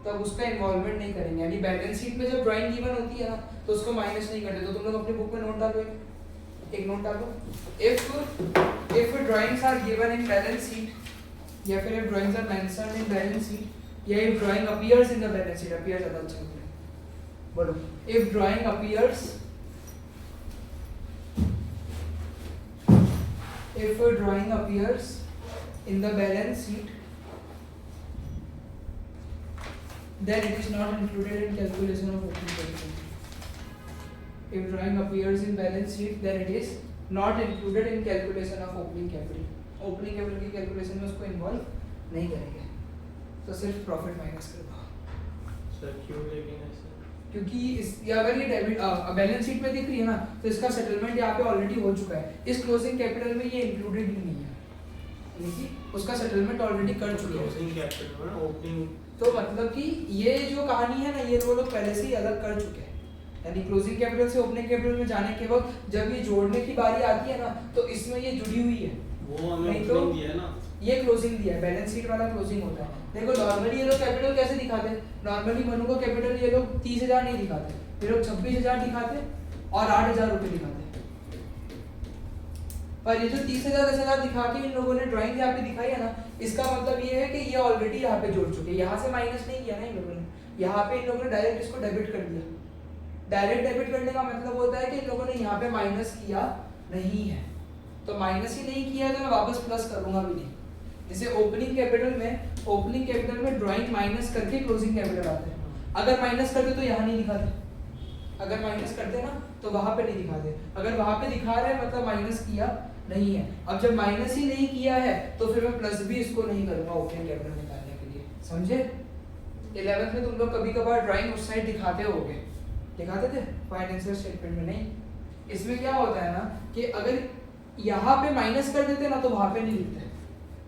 S1: तो अब उसका इन्वॉल्वमेंट नहीं करेंगे। यानी बैलेंस शीट में जब ड्राइंग गिवन होती है ना तो उसको माइनस नहीं करते। तो तुम लोग अपनी बुक में नोट डालो, एक नोट डालो, if drawings are given in balance sheet, या फिर if drawings are mentioned in balance sheet, या if drawing appears in the balance sheet, appear ज्यादा अच्छा है, बोलो, if drawing appears, if a drawing appears in the balance sheet, then it is not included in calculation of opening capital. If drawing appears in balance sheet, then it is not included in calculation of opening capital. Opening capital की calculation में उसको involve नहीं करेंगे, तो सिर्फ profit minus कर दो।
S2: Sir क्यों लेकिन ऐसा,
S1: क्योंकि इस अगर ये डेबिट बैलेंस शीट में दिख रही है ना तो इसका सेटलमेंट यहाँ पे ऑलरेडी हो चुका है, इस क्लोजिंग कैपिटल में ये इंक्लूडेड ही नहीं है, यानी कि उसका सेटलमेंट ऑलरेडी कर चुके हैं।
S2: क्लोजिंग कैपिटल में ओपनिंग,
S1: तो मतलब कि ये जो कहानी है ना ये वो लोग पहले से ही अलग कर चुके हैं, यानी क्लोजिंग कैपिटल से ओपनिंग कैपिटल में जाने के वक्त जब ये जोड़ने की बारी आती है ना तो इसमें ये जुड़ी हुई है,
S2: वो हमें
S1: नहीं तो
S2: ओपनिंग दिया है ना,
S1: ये क्लोजिंग दिया है, बैलेंस शीट वाला क्लोजिंग होता है। देखो नॉर्मली ये लोग कैपिटल कैसे दिखाते हैं, नॉर्मली मनु का कैपिटल ये लोग 30,000 नहीं दिखाते, ये लोग 26,000 दिखाते और 8,000 रुपए दिखाते। पर ये जो 30,000 10,000 दिखा के इन लोगों ने ड्राइंग यहाँ पे दिखाई है ना, इसका मतलब ये है कि ये ऑलरेडी यहाँ पे जोड़ चुके हैं, यहाँ से माइनस नहीं किया ना इन लोगों ने, यहाँ पे इन लोगों ने डायरेक्ट इसको डेबिट कर दिया। डायरेक्ट डेबिट करने का मतलब होता है कि इन लोगों ने यहाँ पे माइनस किया नहीं है, तो माइनस ही नहीं किया है तो मैं वापस प्लस करूंगा भी नहीं। जैसे ओपनिंग कैपिटल में ड्राइंग माइनस करके क्लोजिंग कैपिटल आता है, अगर माइनस करते तो यहाँ नहीं दिखाते, अगर माइनस करते ना तो वहां पे नहीं दिखाते, अगर वहां पे दिखा रहे हैं मतलब माइनस किया नहीं है। अब जब माइनस ही नहीं किया है तो फिर मैं प्लस भी इसको नहीं करूंगा ओपनिंग कैपिटल निकालने के लिए, समझे। 11th में तुम लोग कभी कभार ड्राइंग उस साइड दिखाते होगे, दिखाते थे फाइनेंशियल स्टेटमेंट में, नहीं। इसमें क्या होता है ना कि अगर यहाँ पे माइनस कर देते ना तो वहां पे नहीं लिखते,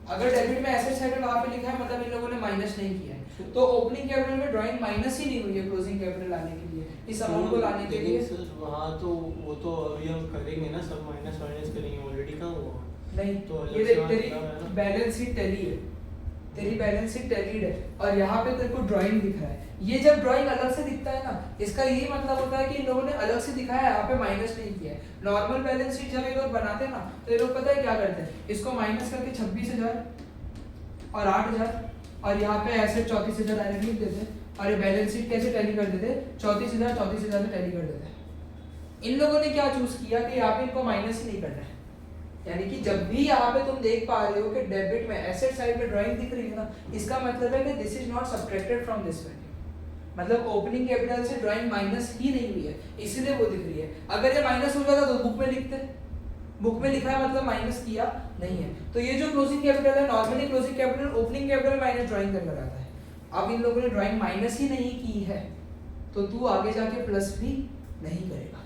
S1: अगर डेबिट में एसेट साइड में वहां पे लिखा है मतलब इन लोगों ने माइनस नहीं किया है, तो ओपनिंग कैपिटल में ड्राइंग माइनस ही नहीं हुई है क्लोजिंग कैपिटल लाने के लिए, इस अमाउंट को लाने के लिए।
S2: सर वहाँ तो वो तो अभी हम करेंगे ना, सब माइनस करेंगे, ऑलरेडी कहाँ हुआ
S1: नहीं
S2: तो
S1: ये देख तेरी बैलेंस शीट टैली है, तेरी बैलेंस शीट टैलीड है और यहाँ पे तेरे को ड्राइंग दिख रहा है। ये जब ड्राइंग अलग से दिखता है ना इसका यही मतलब होता है कि इन लोगों ने अलग से दिखाया है, यहाँ पे माइनस नहीं किया है। नॉर्मल बैलेंस शीट जब ये लोग बनाते हैं ना तो ये लोग पता है क्या करते हैं, इसको माइनस करके 26,000 और 8,000 और यहाँ पे ऐसे 34,000 डायरेक्ट लिख देते हैं और ये बैलेंस शीट कैसे टैली कर देते, 34,000 से टैली कर देते हैं। इन लोगों ने क्या चूज किया कि यहाँ पे इनको माइनस ही नहीं करना है, यानी कि जब भी यहाँ पे तुम देख पा रहे हो कि डेबिट में एसेट साइड में ड्राइंग दिख रही है ना, इसका मतलब है कि this is not subtracted from this value, मतलब ओपनिंग कैपिटल से ड्राइंग माइनस ही नहीं हुई है इसीलिए वो दिख रही है। अगर ये माइनस हो जाता तो बुक में लिखते, बुक में लिखा है मतलब माइनस किया नहीं है। तो ये जो क्लोजिंग कैपिटल है normally closing capital opening capital minus drawing करके आता है। अब इन लोगों ने ड्राइंग माइनस ही नहीं की है तो तू आगे जाके प्लस भी नहीं करेगा,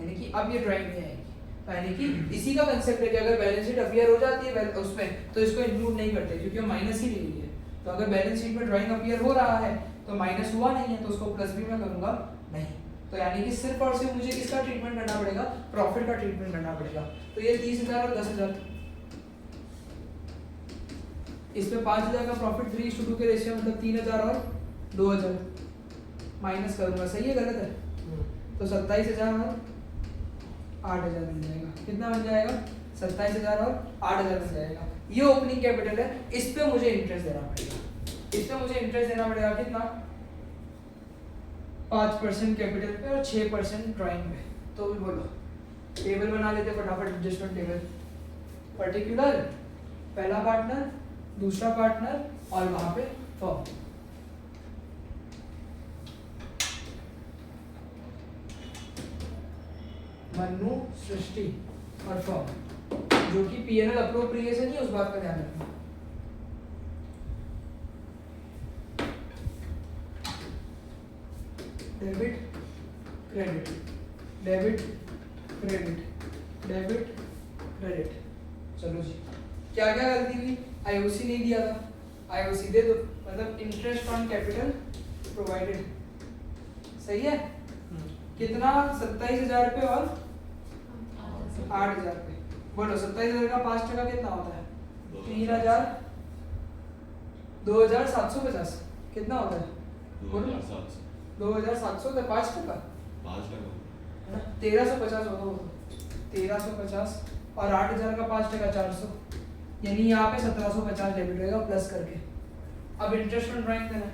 S1: यानी कि अब ये ड्राइंग नहीं आएगी। यानी कि इसी का कंसेप्ट है कि अगर बैलेंस शीट अपीयर हो जाती है उसमें तो इसको इंक्लूड नहीं करते क्योंकि वो माइनस ही नहीं हुई है। तो अगर बैलेंस शीट में ड्राइंग अपीयर हो रहा है तो माइनस हुआ नहीं है, तो उसको प्लस भी मैं करूंगा नहीं। तो यानी कि सिर्फ और सिर्फ मुझे किसका ट्रीटमेंट करना पड़ेगा, प्रॉफिट का ट्रीटमेंट करना पड़ेगा। तो ये 30,000 और 10,000, इसमें 5,000 का प्रॉफिट 3:2 के रेशियो मतलब 3,000 और 2,000 माइनस करूंगा, सही है गलत है? तो 27,000 और 8,000 बन जाएगा। कितना बन जाएगा? 27,000 और 8,000 बन जाएगा। ये ओपनिंग कैपिटल है, इस पे मुझे इंटरेस्ट देना पड़ेगा। इस पे मुझे इंटरेस्ट देना पड़ेगा कितना? 5% कैपिटल पे और 6% ड्राइंग पे। तो भी बोलो, टेबल बना लेते फटाफट, एडजस्टमेंट टेबल। पर्टिकुलर, पहला पार्टनर, दूसरा पार्टनर और वहां पे फर्म। मन्नू, सृष्टि और फर्म, जो कि पीएनएल अप्रोप्रिएशन ही, उस बात का ध्यान रखना। Debit credit, debit credit, debit credit. चलो जी, क्या क्या गलती हुई? आईओसी नहीं दिया था, आईओसी दे दो, मतलब इंटरेस्ट ऑन कैपिटल प्रोवाइडेड, सही है? कितना? 27,000 पे और 8,000 पे। बोलो 27,000 का 5% कितना होता है? 3,000, 2,750 कितना होता है?
S4: 2,700
S1: 2,700 तो 5%,
S4: 5 लाख
S1: 1,350 होगा वो, 1,350 और 8,000 का 5% 400, यानी यहाँ पे 1,750 डेबिट रहेगा प्लस करके। अब इंटरेस्ट ऑन ड्राइंग देना है,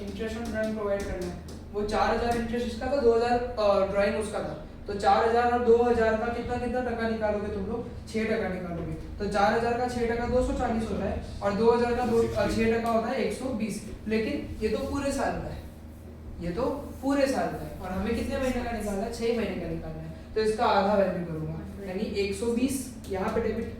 S1: इंटरेस्ट ऑन ड्राइंग प्रोवाइड करना है। वो 4,000 इंटरेस्ट इसका था, 2,000 ड्राइंग उसका था। तो 4,000 और 2,000 का कितना कितना टका निकालोगे तुम लोग? 6% निकालोगे। तो 4,000 का 6% 240 होता है और 2,000 का 6% होता है 120। लेकिन ये तो पूरे साल का है, ये तो पूरे साल का है और हमें कितने महीने का निकालना है? 6 महीने का निकालना है। तो इसका आधा वैल्यू करूंगा, यानी 120 यहाँ पे डेबिट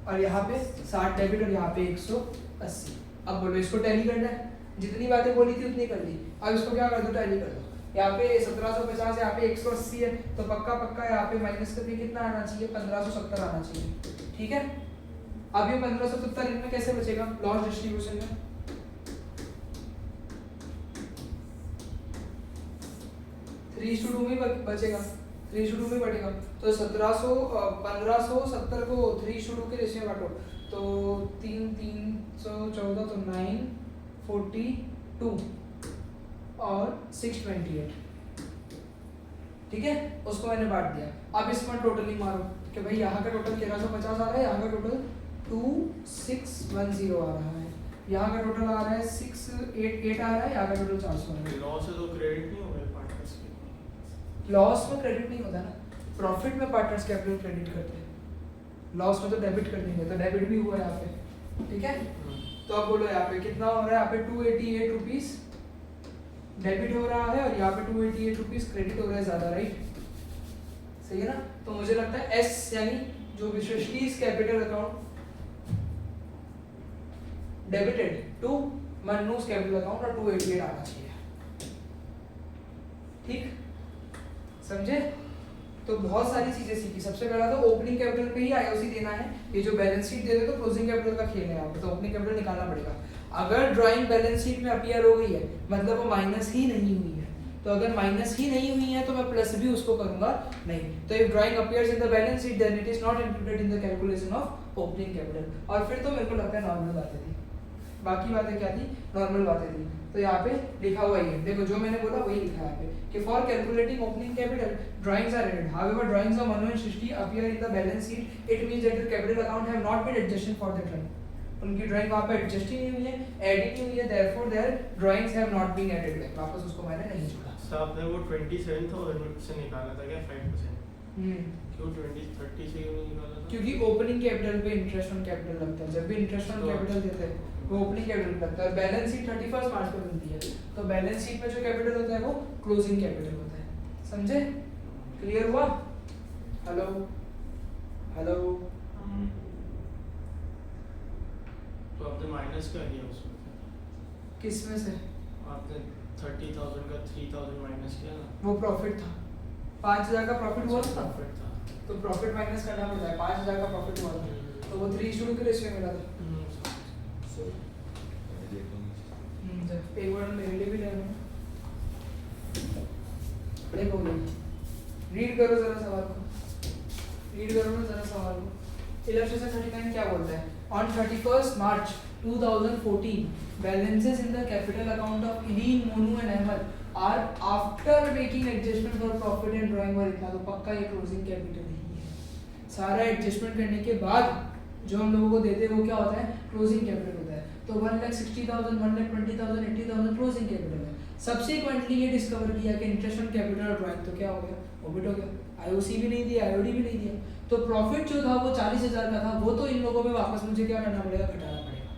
S1: और यहाँ पे 60 डेबिट और यहाँ पे 180। अब बोलो इसको टैली करना है, जितनी बातें बोली थी उतनी कर दी। अब इसको क्या कर दो? टैली कर दो। यहाँ पे 1,750, यहाँ पे 180 है, तो पक्का पक्का यहाँ पे माइनस करके कितना आना चाहिए? 1,570 आना चाहिए। ठीक है, अब ये 1,570 इनमें कैसे बचेगा? लॉस डिस्ट्रीब्यूशन में 3:2 में बचेगा, 3:2 में बढ़ेगा। तो 1,570 को 3:2 के रेशियो में बांटो, तो 3,314 तो 942 और 628। ठीक है, उसको मैंने बांट दिया। अब इसमें टोटलिंग मारो कि भाई यहाँ का टोटल 1,350 आ रहा है, यहाँ का टोटल 2,610 आ रहा है, यहाँ का टोटल आ रहा है 688 आ रहा है, यहाँ का टोटल 400 आ रहा है।
S2: लॉस है तो क्रेडिट नहीं होगा पार्टनर्स के?
S1: लॉस में क्रेडिट नहीं होता ना, प्रॉफिट में पार्टनर्स कैपिटल क्रेडिट करते हैं, लॉस में तो डेबिट कर देंगे। तो डेबिट भी हुआ यहाँ पे। ठीक है, तो अब बोलो यहाँ पे कितना हो रहा है? यहाँ पे 288 रुपीज डेबिट हो रहा है और यहाँ पे 288 रुपीज क्रेडिट हो रहा है ज्यादा, राइट? सही है ना? तो मुझे लगता है एस यानी जो विश्वस्टीज कैपिटल अकाउंट डेबिटेड टू मन्नूस कैपिटल अकाउंट और 288 आना चाहिए। ठीक, समझे? तो बहुत सारी चीजें सीखी। सबसे पहला तो ओपनिंग कैपिटल पे ही आईओसी देना है। ये जो बैलेंस शीट दे दे तो क्लोजिंग कैपिटल का खेल है यहाँ पे, तो ओपनिंग कैपिटल निकालना पड़ेगा। अगर ड्राइंग बैलेंस शीट में अपीयर हो गई है मतलब वो माइनस ही नहीं हुई है, तो अगर माइनस ही नहीं हुई है तो मैं प्लस भी उसको करूंगा नहीं। तो if drawing appears in the balance sheet then it is not included in the calculation of opening capital. और फिर तो मेरे को लगता है नॉर्मल बातें थी, बाकी बातें क्या थी? नॉर्मल बातें थी। तो यहाँ पे लिखा हुआ ही है, देखो जो मैंने बोला वही लिखा है यहाँ पे कि for calculating opening capital drawings are added, however drawings of Manu and Srishti appear in the balance sheet, it means that the capital account have not been adjusted for the drawing. उनकी ड्राइंग वहाँ पे एडजस्ट ही नहीं हुई है, add ही नहीं हुई है, therefore their drawings have not been added back. वापस उसको मैंने नहीं जोड़ा।
S2: सर आपने वो 27,000 से निकाला था क्या 5%? क्यों 30 से क्यों नहीं निकाला था?
S1: क्योंकि ओपनिंग कैपिटल पे इंटरेस्ट ऑन कैपिटल लगता है, जब भी इंटरेस्ट ऑन कैपिटल देते हैं वो ओपनिंग कैपिटल लगता है। बैलेंस शीट 31 मार्च को बनती है, तो बैलेंस शीट में जो कैपिटल होता है वो क्लोजिंग कैपिटल होता है। समझे? क्लियर हुआ? हेलो हेलो,
S2: तो आपने माइनस कर दिया उसमें?
S1: किस में से?
S2: आपने 30,000 का 3,000 माइनस किया ना?
S1: वो प्रॉफिट था, 5,000 का प्रॉफिट हुआ था,
S2: प्रॉफिट था,
S1: तो प्रॉफिट माइनस करना पड़ता है। 5,000 का प्रॉफिट हुआ था, तो वो 3:2 के रेशियो में मिला था।
S4: देखो
S1: एक बार मेरे लिए भी ले लो। देखो रीड करो जरा सवाल को, रीड करो ना जरा सवाल को। इलस्ट्रेशन 39 क्या बोलता है? On 31st March 2014 balances in the capital account of Eileen, Monu and Ahmed are after making adjustment for profit and drawing और इतना तो पक्का ये क्लोजिंग कैपिटल ही है। सारा एडजस्टमेंट करने के बाद जो हम लोगों को देते हैं वो क्या होता है? क्लोजिंग कैपिटल होता है। तो 1,60,000, 1,20,000, 80,000 क्लोजिंग कैपिटल है। सब्सिक्वेंटली ये डिस्कवर किया कि इंटरेस्ट ऑन कैपिटल और ड्राइंग तो क्या हो गया? ओमिट हो गया। आईओसी भी नहीं दिया, आईओडी भी नहीं दिया। तो प्रॉफिट जो था वो 40,000 का था, वो तो इन लोगों में वापस मुझे क्या करना पड़ेगा? घटाना पड़ेगा।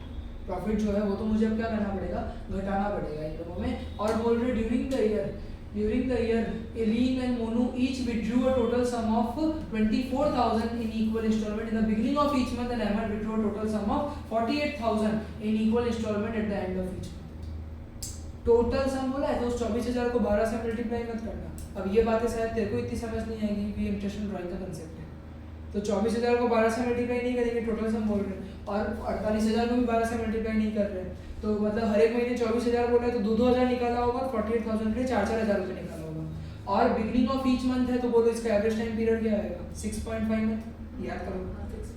S1: प्रॉफिट जो है वो तो मुझे अब क्या करना पड़ेगा? घटाना पड़ेगा इन लोगों में। और बोल रहे during the year Aileen and Monu each withdrew a total sum of 24,000 in equal instalment in the beginning of each month and Ahmed withdrew a total sum of 48,000 in equal instalment at the end of each month. Total sum बोला है तो उस 24,000 को 12 से multiply मत करना। अब ये बातें शायद तेरे को इतनी समझ नहीं आएगी कि इंटरेस्ट ऑन ड्राइंग का कांसेप्ट है। तो 24,000 को 12 से मल्टीप्लाई नहीं करेंगे, टोटल सम बोल रहे हैं, और 48,000 को भी 12 से मल्टीप्लाई नहीं कर रहे हैं। तो मतलब हर एक महीने 24,000 बोला है तो 2,000 निकाला होगा, 48,000 के लिए 4,000 रुपये निकाला होगा। और बिगिनिंग ऑफ ईच मंथ है तो बोलो इसका एवरेज टाइम पीरियड क्या आएगा? 6.5 मंथ। याद करो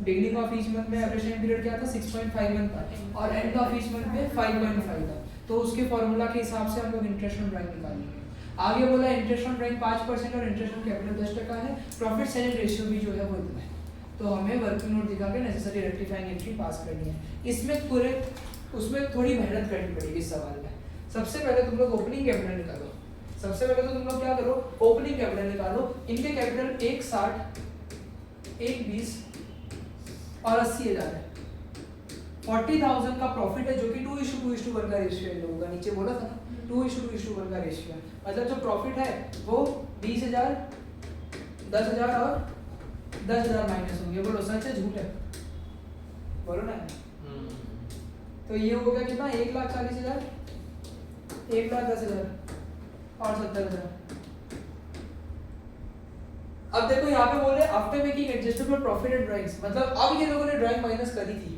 S1: बिगिनिंग ऑफ ईच मंथ में एवरेज टाइम पीरियड क्या था? 6.5 मंथ था, और एंड ऑफ ईच मंथ में 5.5 था। तो उसके फॉर्मूला के हिसाब से हम लोग इंटरेस्ट ऑन ड्राइंग निकालेंगे। आगे बोला इंटरेस्ट ऑन ड्राइंग 5% और इंटरेस्ट ऑन कैपिटल 10% है। प्रॉफिट सेलिंग रेशियो भी जो है वो इतना है। तो हमें वर्किंग नोट दिखा के नेसेसरी रेक्टिफाइंग एंट्री पास करनी है। इसमें पूरे उसमें थोड़ी मेहनत करनी पड़ेगी इस सवाल में। सबसे पहले तुम लोग ओपनिंग कैपिटल निकालो। सबसे पहले तो तुम लोग क्या करो? ओपनिंग कैपिटल निकालो। इनके कैपिटल 1,60, 1,20 और 80,000 है। 40,000 का प्रॉफिट है जो कि 2:2:1 का रेशियो है। लोगों का नीचे बोला था ना 2:2:1 का रेशियो है। मतलब जो प्रॉफिट है वो 20,000, 10,000 और 10,000 माइनस होंगे। बोलो सच है झूठ है? बोलो ना। तो ये हो गया कितना? 1,40,000, 1,10,000 और 70,000। अब देखो यहाँ पे बोल रहे हैं after making adjustment for profit and drawings, मतलब अब ये लोगों ने ड्राइंग माइनस करी थी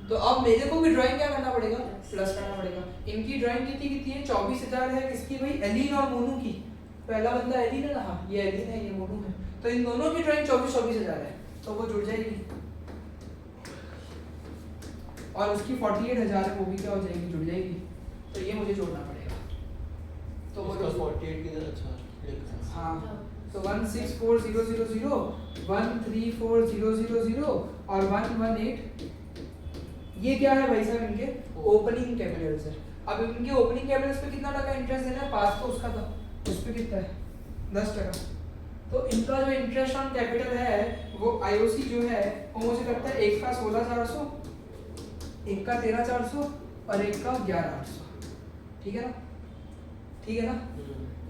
S1: तो अब मेरे को भी ड्राइंग क्या करना पड़ेगा? प्लस करना पड़ेगा। इनकी ड्राइंग कितनी है? 24,000 है। किसकी भाई? एलीन और मोनू की। पहला बंदा एलीन है ना, हाँ ये एलीन है, ये मोनू है। तो इन दोनों की ड्राइंग 24,000 है तो वो जुड़ जाएगी। और उसकी 48,000 है वो भी क्या हो जाएगी? जुड़ जाएगी। तो ये मुझे जोड़ना पड़ेगा। तो वो
S2: 48 की अच्छा
S1: हाँ तो 164,000, 134,000 और 118 ये क्या है भाई साहब? इनके ओपनिंग कैपिटल्स है। अब इनके ओपनिंग कैपिटल्स पे कितना टका इंटरेस्ट देना है? 5 तो उसका था, उस पे कितना है? 10%। तो इनका जो इंटरेस्ट ऑन कैपिटल है वो आईओसी जो है वो मुझे लगता है एक का 16,400, एक का 13,400 और एक का 11,800। ठीक है ना? ठीक है ना?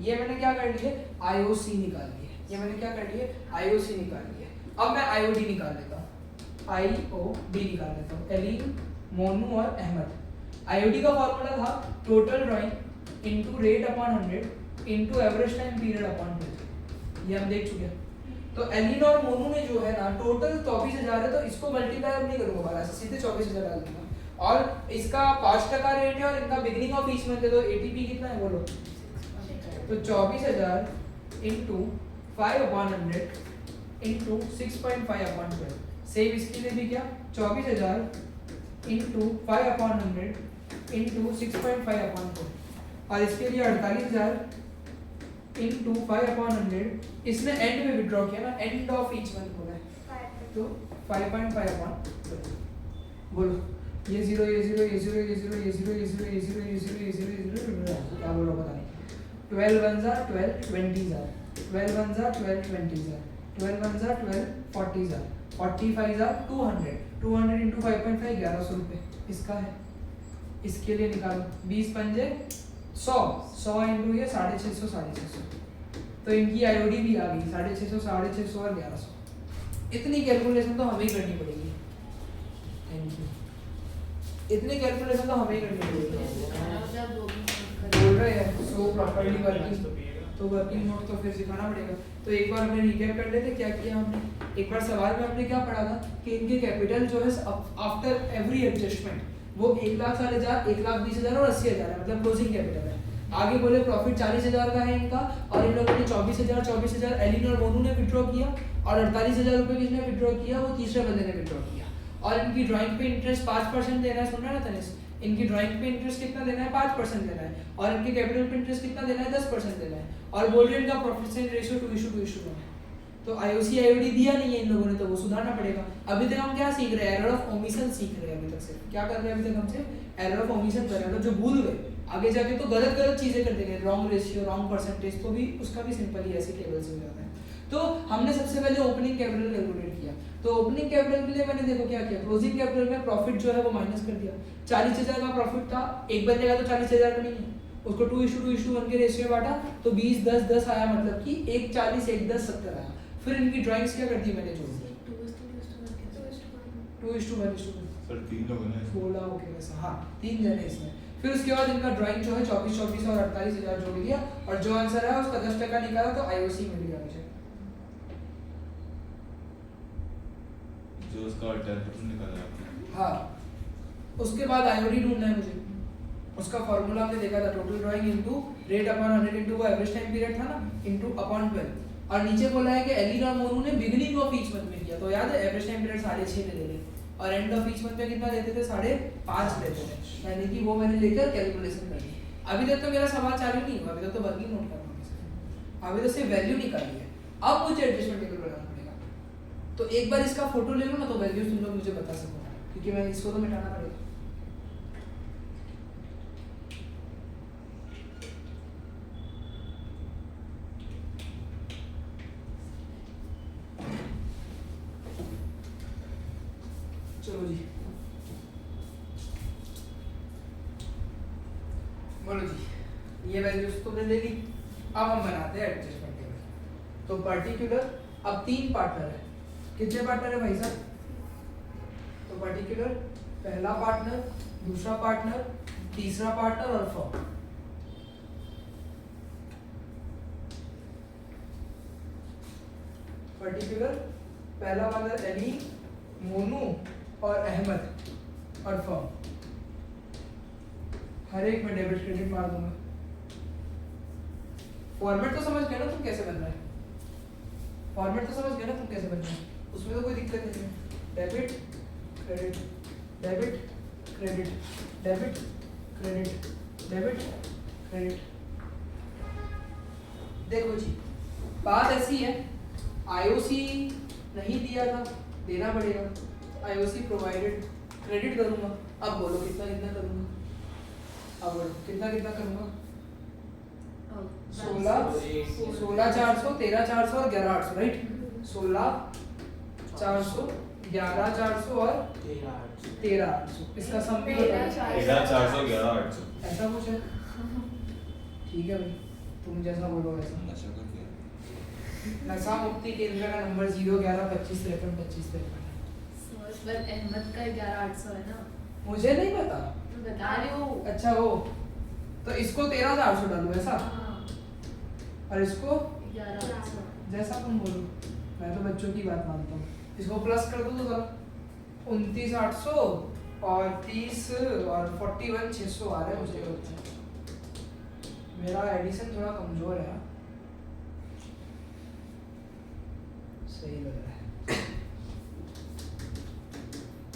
S1: ये मैंने क्या कर लिए? आईओसी निकाल लिए। ये मैंने क्या कर लिए? आईओसी निकाल लिए। अब मैं आईओडी निकाल लेता हूँ, आईओडी निकाल लेता हूँ। एलीन, मोनू और अहमद। आईओडी का फॉर्मूला था total drawing into rate upon 100 into average time period upon 12। ये हम देख चुके हैं। तो एलीन और मोनू ने जो है ना टोटल 24,000 है तो इसको मल्टीप्लाई अब नहीं करूंगा, बाहर से सीधे 24,000 डाल दूंगा। और इसका 5% रेट है और इनका बिगिनिंग ऑफ ईच मंथ है तो एटीपी कितना है बोलो? तो 24,000 इंटू 5/100 इंटू 6.5/12। सेम इसके लिए भी क्या? 24,000 इंटू 5/100 इंटू 6.5/4। और इसके लिए 48,000 इंटू 5/100। इसने एंड में विड्रॉ किया ना, एंड ऑफ ईच मंथ बोला है तो 5.5/12। बोलो ये 0 ये 0 ये 0 ये 0 ये 0 ये 0 ये 0 ये 0 ये 0 ये 0 क्या बोलो पता नहीं। 12 1 जा 12 20 जा 12 1 जा 12 20 जा 12 1 जा 12 40 जा 45 जा 200 200 इंटू 5.5 1100 रुपये इसका है। इसके लिए निकालो 20 पंजे 100 100 इंटू ये 650 650। तो इनकी आईओडी भी आ गई 650 650 और 1100। इतनी कैलकुलेशन तो हमें ही करनी पड़ेगी। Thank you. इतनी कैलकुलेशन तो हमें ही करनी पड़ेगी। बोल रहे हैं सो प्रॉपर्ली वर्किंग तो वर्किंग नोट तो फिर सिखाना पड़ेगा। तो एक बार हमने रिकैप कर लेते क्या किया हमने। एक बार सवाल में हमने क्या पढ़ा था कि इनके कैपिटल जो है आफ्टर एवरी एडजस्टमेंट वो 1,60,000, 1,20,000 और 80,000 है, मतलब क्लोजिंग कैपिटल है। आगे बोले प्रॉफिट 40,000 का है इनका, और इन लोगों ने 24,000 एलिन और मोनू ने विड्रॉ किया, और 48,000 रुपये किसने विड्रॉ किया, वो तीसरे बंदे ने विड्रॉ किया। और इनकी ड्राइंग पे इंटरेस्ट 5% देना है, सुन रहा है ना तनिष, इनकी ड्राइंग पे इंटरेस्ट कितना देना है, 5% देना है, और इनके कैपिटल पे इंटरेस्ट कितना देना है, 10% देना है, और बोल रहे हैं इनका प्रॉफिट रेशियो 2:2:1 है। तो आईओसी आईओडी दिया नहीं है इन लोगों ने, तो वो सुधारना पड़ेगा। अभी तक हम क्या सीख रहे हैं, एरर ऑफ ओमिशन सीख रहे हैं अभी तक से। क्या कर रहे हैं अभी तक हम सिर्फ एरर ऑफ ओमिशन कर रहे हैं, मतलब जो भूल गए, आगे जाके तो गलत गलत चीजें कर देंगे, रॉन्ग रेशियो, रॉन्ग परसेंटेज, तो भी उसका भी सिंपल ही ऐसे टेबल से हो जाता है। तो हमने सबसे पहले ओपनिंग कैपिटल कैलकुलेट किया, तो ओपनिंग कैपिटल के लिए मैंने देखो क्या किया, क्लोजिंग कैपिटल में प्रॉफिट जो है वो माइनस कर दिया। 40,000 का प्रॉफिट था, एक बंदे का तो 40,000 का नहीं है, उसको 2:2:1 के रेशियो में बांटा, तो 20 10 10 आया, मतलब कि 1 40 1 10 70 आया। फिर इनकी ड्राइंग्स क्या कर दी मैंने, जोड़ दी 2:1
S4: सर 3 लोग हैं ना इसमें।
S1: 16 ओके वैसा, हाँ 3 जने इसमें। फिर उसके बाद इनका ड्राइंग जो है 24 24 और 48,000 जोड़ दिया, और जो आंसर है उसका 10% निकाला, तो आईओसी मिल गया मुझे।
S4: जो उसका 10% निकाला है आपने।
S1: हाँ, उसके बाद आईओडी ढूंढना है मुझे। उसका फॉर्मूला हमने देखा था, total drawing into rate upon 100 into वो एवरेज टाइम पीरियड था ना, इनटू अपॉन 12, और नीचे बोला है कि एलिन और मोनू ने बिगिनिंग ऑफ ईच मंथ में किया, तो याद है एवरेज टाइम पीरियड 6.5 ले लेते, और एंड ऑफ ईच मंथ में कितना लेते थे, 5.5 लेते थे, यानी कि वो मैंने लेकर कैलकुलेशन कर ली। अभी तक तो मेरा सवाल चालू नहीं हुआ, अभी तक तो वर्किंग नोट करना है, अभी तो सिर्फ वैल्यू निकाली है। अब मुझे एडजस्टमेंट टेबल बनाना पड़ेगा, तो एक बार इसका फोटो ले लो ना, तो वैल्यूज तुम लोग मुझे बता सको, क्योंकि मैं इसको तो मिटाना पड़ेगा। चलो जी, बोलो जी, ये वैल्यूज तो ले ली। अब हम बनाते हैं एडजस्टमेंट टेबल। तो पर्टिकुलर, अब 3 पार्टनर है, कितने पार्टनर है भाई साहब, तो पर्टिकुलर पहला पार्टनर, दूसरा पार्टनर, तीसरा पार्टनर और फर्म। पर्टिकुलर पहला पार्टनर अली, मोनू और अहमद और फर्म, हर एक में डेबिट क्रेडिट मार दूंगा। फॉर्मेट तो समझ गए ना तुम कैसे बन रहा है, फॉर्मेट तो समझ गए ना तुम कैसे बन रहा है, उसमें तो कोई दिक्कत नहीं है। Debit credit, debit credit, debit credit, debit credit. देखो जी, बात ऐसी है, आईओसी नहीं दिया था, देना पड़ेगा, आईओसी प्रोवाइडेड, क्रेडिट करूंगा। अब बोलो कितना कितना करूंगा, अब बोलो कितना कितना करूंगा, 16 400, 13 400 और 11 800, राइट, 16 400, 11 400 और 13 800, इसका सम भी
S4: 13 400 11 800
S1: ऐसा कुछ है। ठीक है भाई, तुम जैसा बोलो वैसा।
S4: नशा कर दिया।
S1: नशा मुक्ति केंद्र का नंबर 0 11 25 53 25 53।
S3: पर अहमद का 11,800 है ना,
S1: मुझे नहीं पता,
S3: मैं बता रही हूँ।
S1: अच्छा हो, तो इसको 13,800 डालूं ऐसा,
S3: हाँ,
S1: और इसको
S3: 11,800।
S1: जैसा तुम बोलो, मैं तो बच्चों की बात मानता हूँ। इसको प्लस कर दो तो जरा 29,800 और 30 और 41,600 आ रहा है मुझे लगता है। मेरा एडिशन थोड़ा कमजोर है, सही लग रहा है।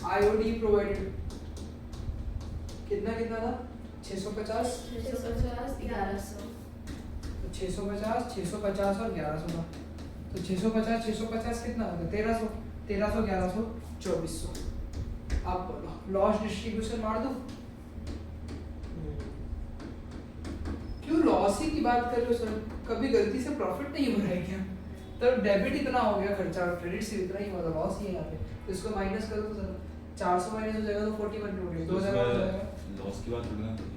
S1: आईओडी प्रोवाइडेड कितना कितना था, 650,
S3: 650, 1100।
S1: तो 650 650 और 1100 का, तो 650 650 कितना होगा, 1300, 1300 1100 2400। आप लॉस डिस्ट्रीब्यूशन मार दो, क्यों लॉस ही की बात कर रहे हो सर, कभी गलती से प्रॉफिट नहीं हो रहा है क्या, तो डेबिट इतना हो गया खर्चा और क्रेडिट से इतना ही होगा, लॉस ही है यहाँ पे, तो इसको माइनस करो तो सर 400 माइनस हो जाएगा तो 41 हो जाएगा, 2000 हो जाएगा।
S4: लॉस की बात थोड़ी ना करी।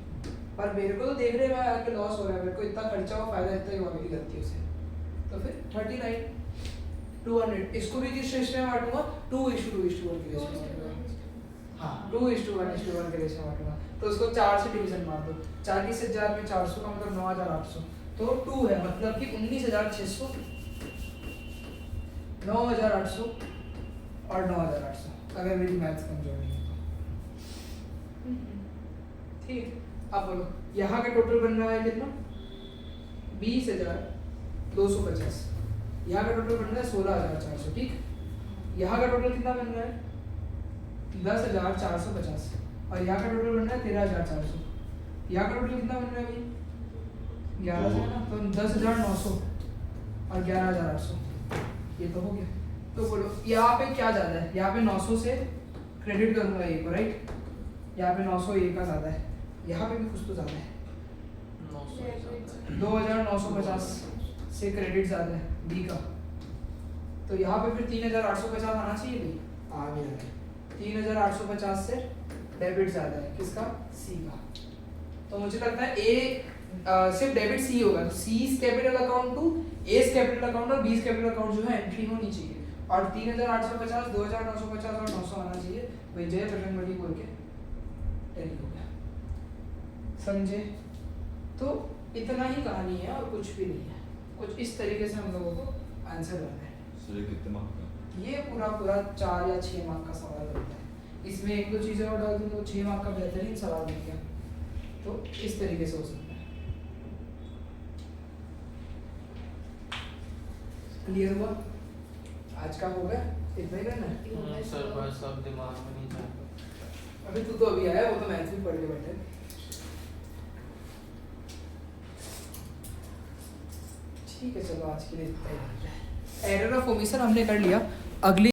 S1: पर मेरे को तो देख रहे हैं यार कि लॉस हो रहा है, मेरे को इतना खर्चा हुआ, फायदा इतना ही हुआ मेरी गलतियों से, तो फिर 39 200, इसको भी किस रेशियो में बांटूंगा, 2:2:1 के रेशियो में बांटूंगा। हाँ 2:1:1 के रेशियो में बांटूंगा, तो उसको 4 से डिवीजन मार दो, 40,000 में 400 का मतलब 9,800, तो 2 है, मतलब कि 19,600, 9,800 और 9,800, अगर मेरी मैथ्स कमजोर नहीं है तो। ठीक है, अब बोलो यहाँ का टोटल बन रहा है कितना 20,250, यहाँ का टोटल बन रहा है 16,400, ठीक। यहाँ का टोटल कितना बन रहा है 10,450 और यहाँ का टोटल बन रहा है 13,400। यहाँ का टोटल कितना बन रहा है भाई 11,000 ना, तो 10,900 और 11,800, ये तो हो गया। तो बोलो यहाँ पे क्या ज़्यादा है, यहाँ पे 900 से क्रेडिट करूँगा ए को, राइट, यहाँ पे 900 ए का ज़्यादा है, यहाँ पे भी कुछ तो ज़्यादा है, 2,950 से क्रेडिट ज़्यादा है बी का, तो यहाँ पे फिर 3,850 आना चाहिए भाई, आ गया है। 3,850 से डेबिट ज़्यादा है किसका, सी का। तो मुझे लगता है ए सिर्फ डेबिट सी होगा, तो C capital account to A capital account और बी कैपिटल अकाउंट जो है एंट्री होनी चाहिए, और 3,850, 2,950 और 900 आना चाहिए भाई, जय बजरंगबली बोल के टैली हो गया, समझे। तो इतना ही कहानी है और कुछ भी नहीं है, कुछ इस तरीके से हम लोगों को आंसर करना है।
S4: सर ये कितने मार्क का?
S1: ये पूरा 4 या 6 मार्क का सवाल होता है, इसमें 1-2 चीज़ें और डाल दूँ तो 6 मार्क का बेहतरीन सवाल बन गया। तो इस तरीके से हो सकता है। क्लियर हुआ? आज का हो गया, इतना ही करना है।
S2: सर बस अब दिमाग में नहीं जाता।
S1: अभी तू तो अभी आया, वो तो मैथ्स भी पढ़ के बैठे। ठीक है चलो आज के लिए इतना ही। एरर ऑफ ओमिशन हमने कर लिया। अगली